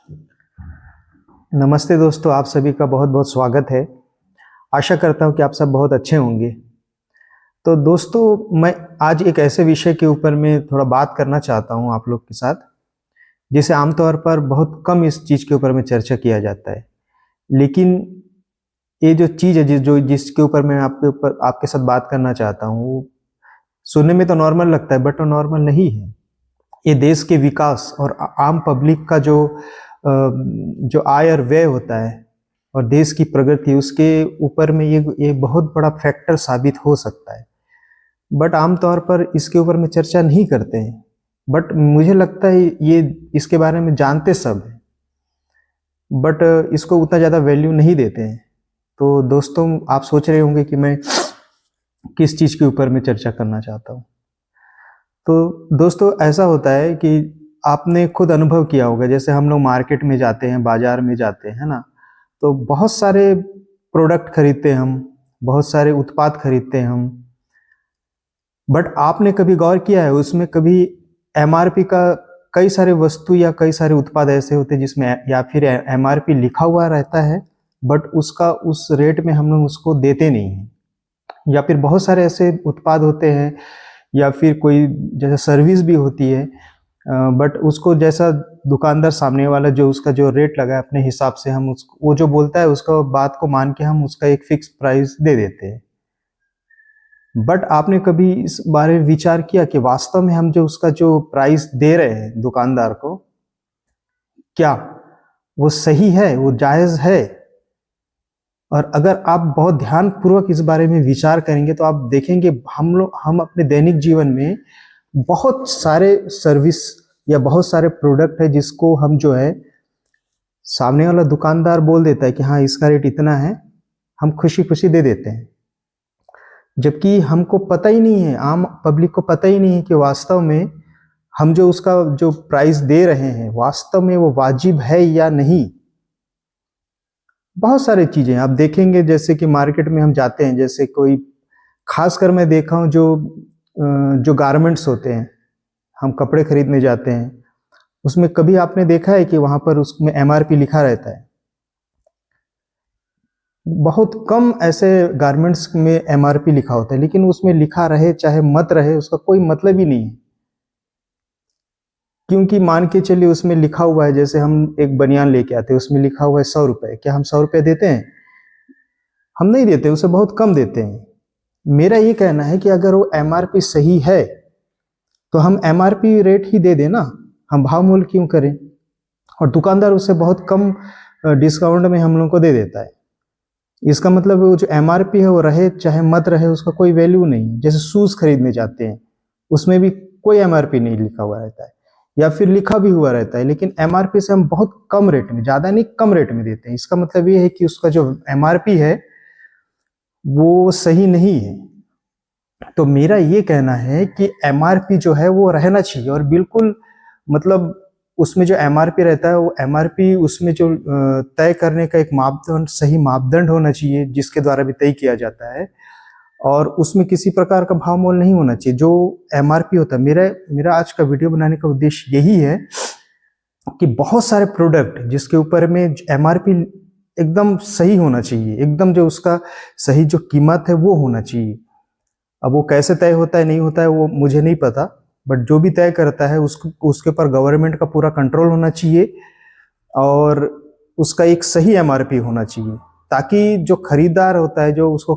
नमस्ते दोस्तों, आप सभी का बहुत बहुत स्वागत है। आशा करता हूँ कि आप सब बहुत अच्छे होंगे। तो दोस्तों, मैं आज एक ऐसे विषय के ऊपर में थोड़ा बात करना चाहता हूँ आप लोग के साथ, जिसे आमतौर पर बहुत कम इस चीज़ के ऊपर में चर्चा किया जाता है। लेकिन ये जो चीज़ है जिसके ऊपर मैं आपके साथ बात करना चाहता हूँ, वो सुनने में तो नॉर्मल लगता है, बट वो नॉर्मल नहीं है। ये देश के विकास और आम पब्लिक का जो आय और व्यय होता है और देश की प्रगति, उसके ऊपर में ये बहुत बड़ा फैक्टर साबित हो सकता है। बट आमतौर पर इसके ऊपर में चर्चा नहीं करते हैं। बट मुझे लगता है ये इसके बारे में जानते सब हैं, बट इसको उतना ज़्यादा वैल्यू नहीं देते हैं। तो दोस्तों, आप सोच रहे होंगे कि मैं किस चीज़ के ऊपर में चर्चा करना चाहता हूँ। तो दोस्तों, ऐसा होता है कि आपने खुद अनुभव किया होगा, जैसे हम लोग मार्केट में जाते हैं, बाजार में जाते हैं, है ना? तो बहुत सारे प्रोडक्ट खरीदते हैं हम, बहुत सारे उत्पाद खरीदते हैं हम। बट आपने कभी गौर किया है, उसमें कभी एमआरपी का कई सारे वस्तु या कई सारे उत्पाद ऐसे होते हैं जिसमें या फिर एमआरपी लिखा हुआ रहता है, बट उसका उस रेट में हम लोग उसको देते नहीं हैं। या फिर बहुत सारे ऐसे उत्पाद होते हैं या फिर कोई जैसे सर्विस भी होती है, बट उसको जैसा दुकानदार सामने वाला जो उसका जो रेट लगा है अपने हिसाब से हम उसको, वो जो बोलता है उसका बात को मान के हम उसका एक फिक्स प्राइस दे देते हैं। बट आपने कभी इस बारे में विचार किया कि वास्तव में हम जो उसका जो प्राइस दे रहे हैं दुकानदार को, क्या वो सही है, वो जायज़ है? और अगर आप बहुत ध्यानपूर्वक इस बारे में विचार करेंगे तो आप देखेंगे हम अपने दैनिक जीवन में बहुत सारे सर्विस या बहुत सारे प्रोडक्ट है जिसको हम जो है, सामने वाला दुकानदार बोल देता है कि हाँ इसका रेट इतना है, हम खुशी खुशी दे देते हैं। जबकि हमको पता ही नहीं है, आम पब्लिक को पता ही नहीं है कि वास्तव में हम जो उसका जो प्राइस दे रहे हैं वास्तव में वो वाजिब है या नहीं। बहुत सारी चीज़ें आप देखेंगे, जैसे कि मार्केट में हम जाते हैं, जैसे कोई खासकर मैं देखा हूँ जो गारमेंट्स होते हैं, हम कपड़े खरीदने जाते हैं, उसमें कभी आपने देखा है कि वहाँ पर उसमें एमआरपी लिखा रहता है? बहुत कम ऐसे गारमेंट्स में एमआरपी लिखा होता है, लेकिन उसमें लिखा रहे चाहे मत रहे उसका कोई मतलब ही नहीं है। क्योंकि मान के चलिए उसमें लिखा हुआ है, जैसे हम एक बनियान लेके आते हैं, उसमें लिखा हुआ है 100 रुपये, क्या हम 100 रुपये देते हैं? हम नहीं देते, उसे बहुत कम देते हैं। मेरा ये कहना है कि अगर वो एमआरपी सही है तो हम एमआरपी रेट ही दे दें ना, हम भाव मोल क्यों करें? और दुकानदार उसे बहुत कम डिस्काउंट में हम लोग को दे देता है। इसका मतलब वो जो एमआरपी है वो रहे चाहे मत रहे उसका कोई वैल्यू नहीं है। जैसे शूज़ खरीदने जाते हैं, उसमें भी कोई एमआरपी नहीं लिखा हुआ रहता है, या फिर लिखा भी हुआ रहता है लेकिन एमआरपी से हम बहुत कम रेट में, ज़्यादा नहीं कम रेट में देते हैं। इसका मतलब ये है कि उसका जो एमआरपी है वो सही नहीं है। तो मेरा ये कहना है कि एमआरपी जो है वो रहना चाहिए, और बिल्कुल मतलब उसमें जो एमआरपी रहता है वो एमआरपी उसमें जो तय करने का एक मापदंड, सही मापदंड होना चाहिए जिसके द्वारा भी तय किया जाता है, और उसमें किसी प्रकार का भाव मोल नहीं होना चाहिए। जो एमआरपी होता है, मेरा आज का वीडियो बनाने का उद्देश्य यही है कि बहुत सारे प्रोडक्ट जिसके ऊपर में एमआरपी एकदम सही होना चाहिए, एकदम जो उसका सही जो कीमत है वो होना चाहिए। अब वो कैसे तय होता है नहीं होता है वो मुझे नहीं पता, बट जो भी तय करता है उसके ऊपर गवर्नमेंट का पूरा कंट्रोल होना चाहिए, और उसका एक सही एमआरपी होना चाहिए, ताकि जो खरीदार होता है, जो उसको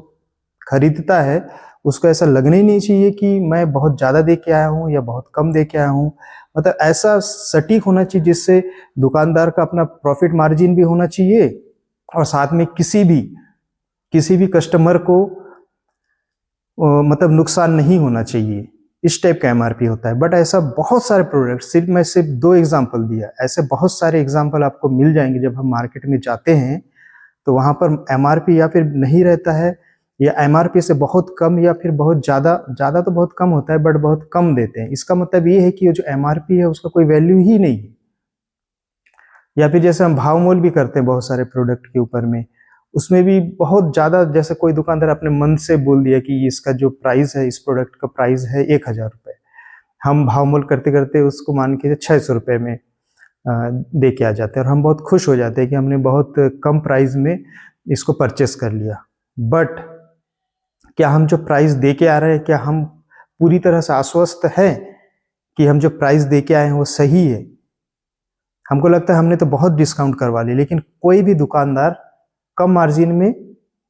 खरीदता है, उसको ऐसा लगना ही नहीं चाहिए कि मैं बहुत ज़्यादा दे के आया हूँ या बहुत कम दे के आया हूँ। मतलब ऐसा सटीक होना चाहिए जिससे दुकानदार का अपना प्रॉफिट मार्जिन भी होना चाहिए, और साथ में किसी भी कस्टमर को मतलब नुकसान नहीं होना चाहिए। इस टाइप का एमआरपी होता है। बट ऐसा बहुत सारे प्रोडक्ट, मैं सिर्फ 2 एग्जांपल दिया, ऐसे बहुत सारे एग्जांपल आपको मिल जाएंगे। जब हम मार्केट में जाते हैं तो वहाँ पर एमआरपी या फिर नहीं रहता है, या एमआरपी से बहुत कम, या फिर बहुत ज़्यादा तो बहुत कम होता है बट बहुत कम देते हैं। इसका मतलब ये है कि ये जो एमआरपी है उसका कोई वैल्यू ही नहीं है। या फिर जैसे हम भाव मोल भी करते हैं बहुत सारे प्रोडक्ट के ऊपर में, उसमें भी बहुत ज़्यादा, जैसे कोई दुकानदार अपने मन से बोल दिया कि इसका जो प्राइस है, इस प्रोडक्ट का प्राइस है 1000 रुपये, हम भाव मोल करते करते उसको मान के 600 रुपये में दे के आ जाते हैं और हम बहुत खुश हो जाते हैं कि हमने बहुत कम प्राइस में इसको परचेस कर लिया। बट क्या हम जो प्राइस दे के आ रहे हैं, क्या हम पूरी तरह से आश्वस्त हैं कि हम जो प्राइस दे के आए हैं वो सही है? हमको लगता है हमने तो बहुत डिस्काउंट करवा लिया, लेकिन कोई भी दुकानदार कम मार्जिन में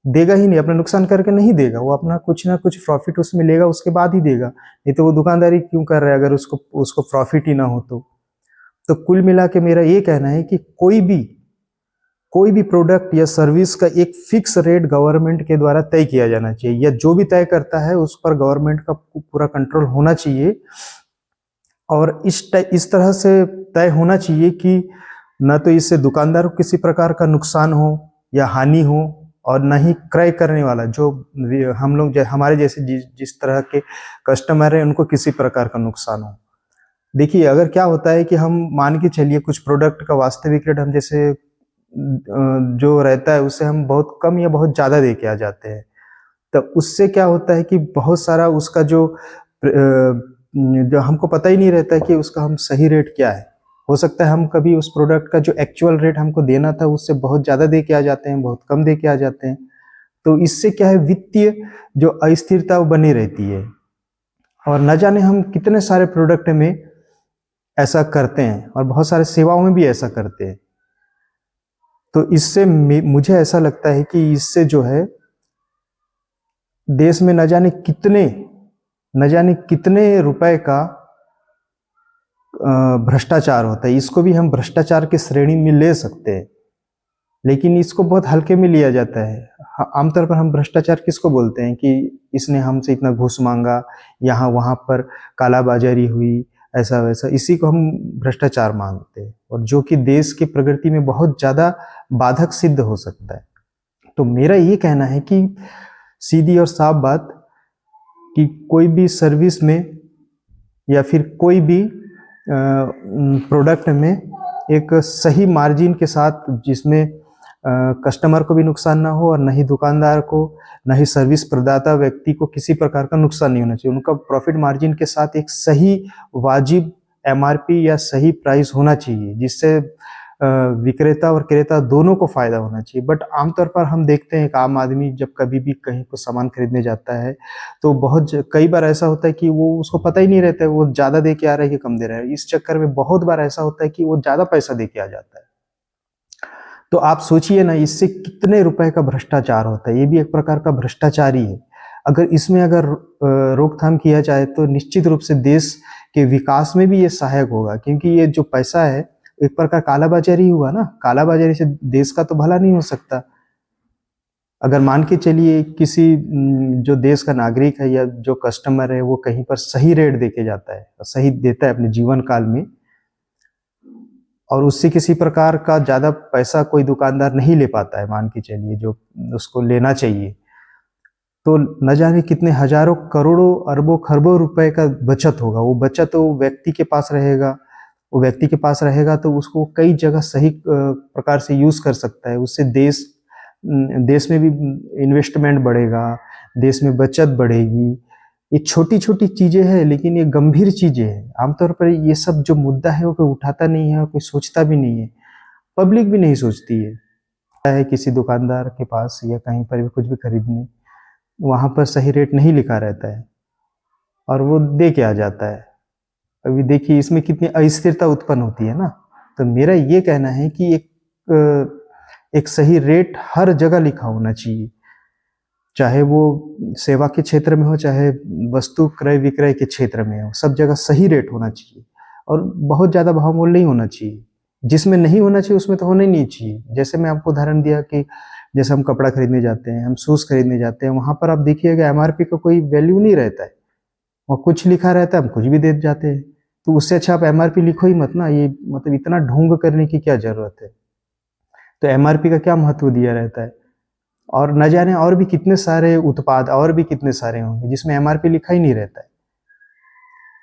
देगा ही नहीं, अपना नुकसान करके नहीं देगा। वो अपना कुछ ना कुछ प्रॉफिट उसमें लेगा, उसके बाद ही देगा। नहीं तो वो दुकानदारी क्यों कर रहा है अगर उसको उसको प्रॉफिट ही ना हो तो कुल मिला के मेरा ये कहना है कि कोई भी प्रोडक्ट या सर्विस का एक फिक्स रेट गवर्नमेंट के द्वारा तय किया जाना चाहिए, या जो भी तय करता है उस पर गवर्नमेंट का पूरा कंट्रोल होना चाहिए। और इस तरह से तय होना चाहिए कि न तो इससे दुकानदार को किसी प्रकार का नुकसान हो या हानि हो, और न ही क्रय करने वाला जो हम लोग हमारे जैसे जिस तरह के कस्टमर हैं उनको किसी प्रकार का नुकसान हो। देखिए, अगर क्या होता है कि हम मान के चलिए कुछ प्रोडक्ट का वास्तविक रेट हम जैसे जो रहता है उससे हम बहुत कम या बहुत ज़्यादा दे के आ जाते हैं, तब उससे क्या होता है कि बहुत सारा उसका जो हमको पता ही नहीं रहता है कि उसका हम सही रेट क्या है। हो सकता है हम कभी उस प्रोडक्ट का जो एक्चुअल रेट हमको देना था उससे बहुत ज़्यादा दे के आ जाते हैं, बहुत कम दे के आ जाते हैं। तो इससे क्या है, वित्तीय जो अस्थिरता वो बनी रहती है। और न जाने हम कितने सारे प्रोडक्ट में ऐसा करते हैं और बहुत सारे सेवाओं में भी ऐसा करते हैं। तो इससे मुझे ऐसा लगता है कि इससे जो है देश में न जाने कितने रुपए का भ्रष्टाचार होता है। इसको भी हम भ्रष्टाचार की श्रेणी में ले सकते हैं, लेकिन इसको बहुत हल्के में लिया जाता है। आमतौर पर हम भ्रष्टाचार किसको बोलते हैं कि इसने हमसे इतना घूस मांगा, यहाँ वहाँ पर कालाबाजारी हुई, ऐसा वैसा, इसी को हम भ्रष्टाचार मानते हैं, और जो कि देश की प्रगति में बहुत ज़्यादा बाधक सिद्ध हो सकता है। तो मेरा ये कहना है कि सीधी और साफ बात कि कोई भी सर्विस में या फिर कोई भी प्रोडक्ट में एक सही मार्जिन के साथ, जिसमें कस्टमर को भी नुकसान ना हो और न ही दुकानदार को, न ही सर्विस प्रदाता व्यक्ति को किसी प्रकार का नुकसान नहीं होना चाहिए। उनका प्रॉफिट मार्जिन के साथ एक सही वाजिब एमआरपी या सही प्राइस होना चाहिए, जिससे विक्रेता और क्रेता दोनों को फायदा होना चाहिए। बट आमतौर पर हम देखते हैं एक आम आदमी जब कभी भी कहीं को सामान खरीदने जाता है तो कई बार ऐसा होता है कि वो उसको पता ही नहीं रहता है वो ज़्यादा दे के आ रहा है कि कम दे रहा है। इस चक्कर में बहुत बार ऐसा होता है कि वो ज़्यादा पैसा दे के आ जाता है। तो आप सोचिए ना, इससे कितने रुपए का भ्रष्टाचार होता है। ये भी एक प्रकार का भ्रष्टाचार ही है। अगर रोकथाम किया जाए तो निश्चित रूप से देश के विकास में भी ये सहायक होगा, क्योंकि ये जो पैसा है एक प्रकार कालाबाजारी हुआ ना। कालाबाजारी से देश का तो भला नहीं हो सकता। अगर मान के चलिए किसी जो देश का नागरिक है या जो कस्टमर है वो कहीं पर सही रेट दे के जाता है, सही देता है अपने जीवन काल में, और उससे किसी प्रकार का ज़्यादा पैसा कोई दुकानदार नहीं ले पाता है, मान के चलिए जो उसको लेना चाहिए, तो न जाने कितने हजारों करोड़ों अरबों खरबों रुपए का बचत होगा। वो बचत वो व्यक्ति के पास रहेगा, तो उसको कई जगह सही प्रकार से यूज़ कर सकता है। उससे देश में भी इन्वेस्टमेंट बढ़ेगा, देश में बचत बढ़ेगी। ये छोटी-छोटी चीज़ें हैं, लेकिन ये गंभीर चीज़ें हैं। आमतौर पर ये सब जो मुद्दा है वो कोई उठाता नहीं है और कोई सोचता भी नहीं है। पब्लिक भी नहीं सोचती है किसी दुकानदार के पास या कहीं पर भी कुछ भी खरीदने, वहाँ पर सही रेट नहीं लिखा रहता है और वो दे के आ जाता है। अभी देखिए इसमें कितनी अस्थिरता उत्पन्न होती है ना। तो मेरा ये कहना है कि एक सही रेट हर जगह लिखा होना चाहिए, चाहे वो सेवा के क्षेत्र में हो, चाहे वस्तु क्रय विक्रय के क्षेत्र में हो, सब जगह सही रेट होना चाहिए और बहुत ज़्यादा भाव मोल नहीं होना चाहिए। जिसमें नहीं होना चाहिए उसमें तो होना ही नहीं चाहिए। जैसे मैं आपको उदाहरण दिया कि जैसे हम कपड़ा खरीदने जाते हैं, हम शूज़ खरीदने जाते हैं, वहाँ पर आप देखिएगा एमआरपी का कोई वैल्यू नहीं रहता है, और कुछ लिखा रहता है, हम कुछ भी दे जाते हैं। तो उससे अच्छा आप एमआरपी लिखो ही मत ना। ये मतलब इतना ढोंग करने की क्या ज़रूरत है। तो एमआरपी का क्या महत्व दिया रहता है। और न जाने और भी कितने सारे उत्पाद और भी कितने सारे होंगे जिसमें एमआरपी लिखा ही नहीं रहता है।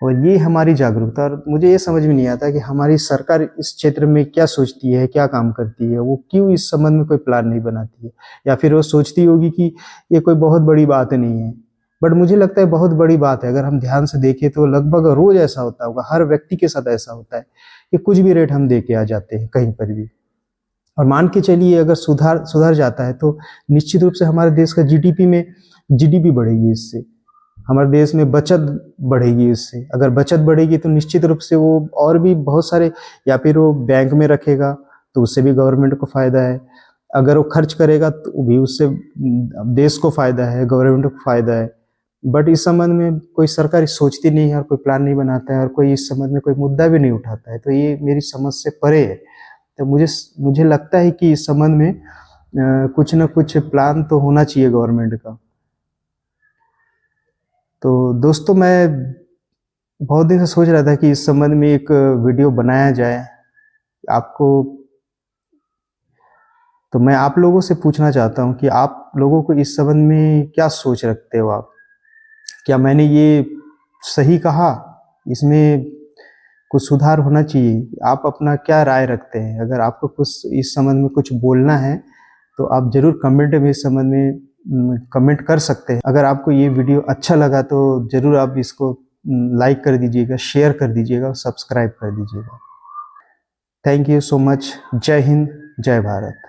और ये हमारी जागरूकता, और मुझे ये समझ में नहीं आता कि हमारी सरकार इस क्षेत्र में क्या सोचती है, क्या काम करती है। वो क्यों इस संबंध में कोई प्लान नहीं बनाती है, या फिर वो सोचती होगी कि ये कोई बहुत बड़ी बात नहीं है, बट मुझे लगता है बहुत बड़ी बात है। अगर हम ध्यान से देखें तो लगभग रोज ऐसा होता होगा, हर व्यक्ति के साथ ऐसा होता है कि कुछ भी रेट हम दे के आ जाते हैं कहीं पर भी। और मान के चलिए अगर सुधर जाता है तो निश्चित रूप से हमारे देश का जीडीपी बढ़ेगी इससे, हमारे देश में बचत बढ़ेगी इससे। अगर बचत बढ़ेगी तो निश्चित रूप से वो और भी बहुत सारे, या फिर वो बैंक में रखेगा तो उससे भी गवर्नमेंट को फायदा है। अगर वो खर्च करेगा तो भी उससे देश को फायदा है, गवर्नमेंट को फायदा है। बट इस संबंध में कोई सरकार सोचती नहीं है और कोई प्लान नहीं बनाता है और कोई इस संबंध में कोई मुद्दा भी नहीं उठाता है, तो ये मेरी समझ से परे है। तो मुझे लगता है कि इस संबंध में कुछ ना कुछ प्लान तो होना चाहिए गवर्नमेंट का। तो दोस्तों मैं बहुत दिन से सोच रहा था कि इस संबंध में एक वीडियो बनाया जाए आपको। तो मैं आप लोगों से पूछना चाहता हूँ कि आप लोगों को इस संबंध में क्या सोच रखते हो आप? क्या मैंने ये सही कहा? इसमें कुछ सुधार होना चाहिए? आप अपना क्या राय रखते हैं? अगर आपको कुछ इस संबंध में कुछ बोलना है तो आप जरूर कमेंट में इस संबंध में कमेंट कर सकते हैं। अगर आपको ये वीडियो अच्छा लगा तो जरूर आप इसको लाइक कर दीजिएगा, शेयर कर दीजिएगा और सब्सक्राइब कर दीजिएगा। Thank you so much. जय हिंद, जय भारत।